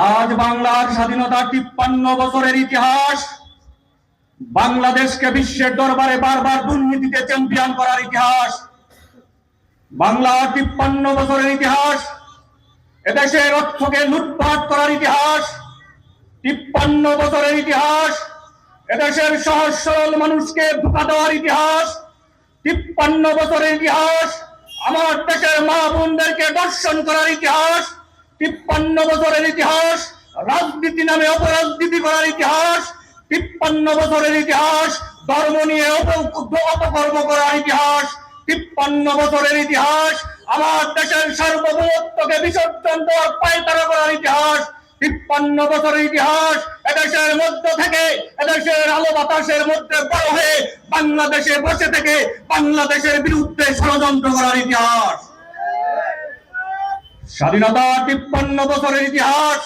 আজ বাংলার স্বাধীনতা ৫৩ বছরের ইতিহাস, বাংলাদেশকে বিশ্বের দরবারে বারবার দুর্নীতিতে চ্যাম্পিয়ন করার ইতিহাস, বাংলার ৫৩ বছরের ইতিহাস, এদেশের অর্থকে লুটপাট করার ইতিহাস, ৫৩ বছরের ইতিহাস, এদেশের সহজ সরল মানুষকে ধোঁকা দেওয়ার ইতিহাস, ৫৩ বছরের ইতিহাস, আমার দেশের মা বোনদেরকে দর্শন করার ইতিহাস, ৫৩ বছরের ইতিহাস, রাজনীতি নামে অপরাজনীতি করার ইতিহাস, ৫৩ বছরের ইতিহাস, ধর্ম নিয়ে অপকর্ম করার ইতিহাস, ৫৩ বছরের ইতিহাস, আমার দেশের সার্বভৌমত্বকে বিসর্জন দেওয়ার পায়তারা করার ইতিহাস, ৫৩ বছরের ইতিহাস, এদেশের মধ্য থেকে এদেশের আলো বাতাসের মধ্যে বড় হয়ে বাংলাদেশে বসে থেকে বাংলাদেশের বিরুদ্ধে ষড়যন্ত্র করার ইতিহাস। স্বাধীনতা ৫৩ বছরের ইতিহাস,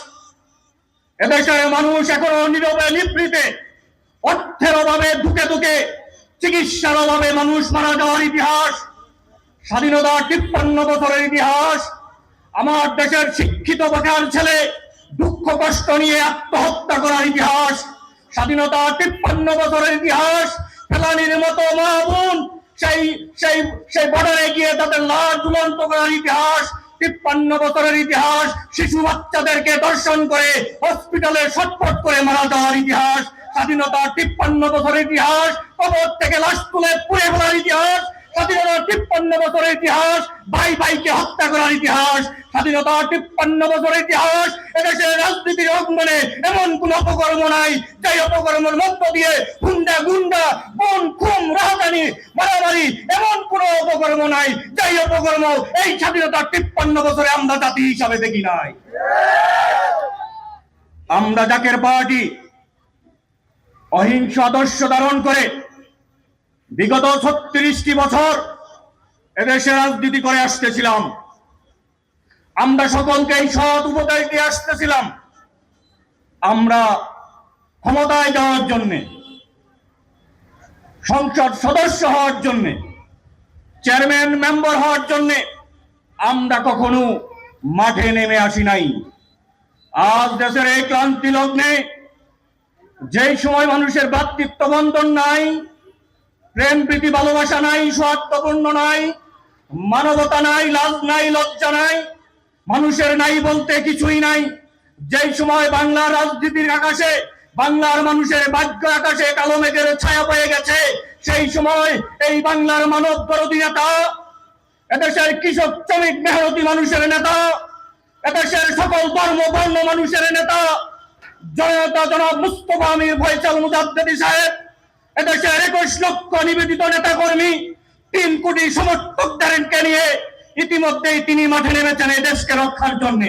এদেশের মানুষ এখনো নীরবে নিভৃতে, অর্থের অভাবে ধুকে ধুকে, চিকিৎসার অভাবে মানুষ মারা যাওয়ার ইতিহাস। স্বাধীনতা ৫৩ বছরের ইতিহাস, আমার দেশের শিক্ষিত বেকার ছেলে দুঃখ কষ্ট নিয়ে আত্মহত্যা করার ইতিহাস। স্বাধীনতা ৫৩ বছরের ইতিহাস, ফেলানির মতো মা বোন সেই বর্ডারে গিয়ে তাদের লাশ ঝুলন্ত করার ইতিহাস। ৫৩ বছরের ইতিহাস, শিশু বাচ্চাদেরকে দর্শন করে হসপিটালে ছটফট করে মারা যাওয়ার ইতিহাস। স্বাধীনতা ৫৩ বছরের ইতিহাস, কবর থেকে লাশ তুলে পুড়ে ফেলার ইতিহাস। স্বাধীনতা ৫৩ বছরের ইতিহাস, ভাই ভাইকে হত্যা করার ইতিহাস। স্বাধীনতা ৫৩ বছরের ইতিহাস, এদেশের রাজনীতির অঙ্গনে এমন কোন অপকর্ম নাই যে অপকর্মের মধ্য দিয়ে গুন্ডা খুন খুন রাহাজানি মারামারি এমন কোন অপকর্ম নাই যে অপকর্ম এই স্বাধীনতা ৫৩ বছরে আমরা জাতি হিসাবে দেখি নাই। আমরা জাকের পার্টি অহিংস আদর্শ ধারণ করে বিগত ৩৬টি বছর এদেশে রাজনীতি করে আসতেছিলাম। আমরা সকলকে এই সৎ উপদেশ দিয়ে আসতেছিলাম, আমরা ক্ষমতায় যাওয়ার জন্য, সংসদ সদস্য হওয়ার জন্য, চেয়ারম্যান মেম্বার হওয়ার জন্য আমরা কখনো মাঠে নেমে আসি নাই। আজ দেশের এই ক্রান্তি লগ্নে, যেই সময় মানুষের ভ্রাতৃত্ব বন্ধন নাই, প্রেম প্রীতি ভালোবাসা নাই, স্বার্থপূর্ণ নাই, মানবতা নাই, লাজ নাই, লজ্জা নাই, মানুষের নাই বলতে কিছুই নাই, যেই সময় বাংলার রাজনীতির আকাশে, বাংলার মানুষের ভাগ্য আকাশে কালো মেঘের ছায়া পেয়ে গেছে, সেই সময় এই বাংলার মানব বিরোধী নেতা, এদেশের কৃষক শ্রমিক মেহনতি মানুষের নেতা, এদেশের সকল ধর্ম বর্ণ মানুষের নেতা জনতা জনাব মুস্তফা আমির ফয়সাল মুজাদ্দেদি সাহেব, এদেশের ২১ লক্ষ নিবেদিত নেতা কর্মী, ৩ কোটি সমর্থকদেরকে নিয়ে ইতিমধ্যেই তিনি মাঠে নেমেছেন এই দেশকে রক্ষার জন্য।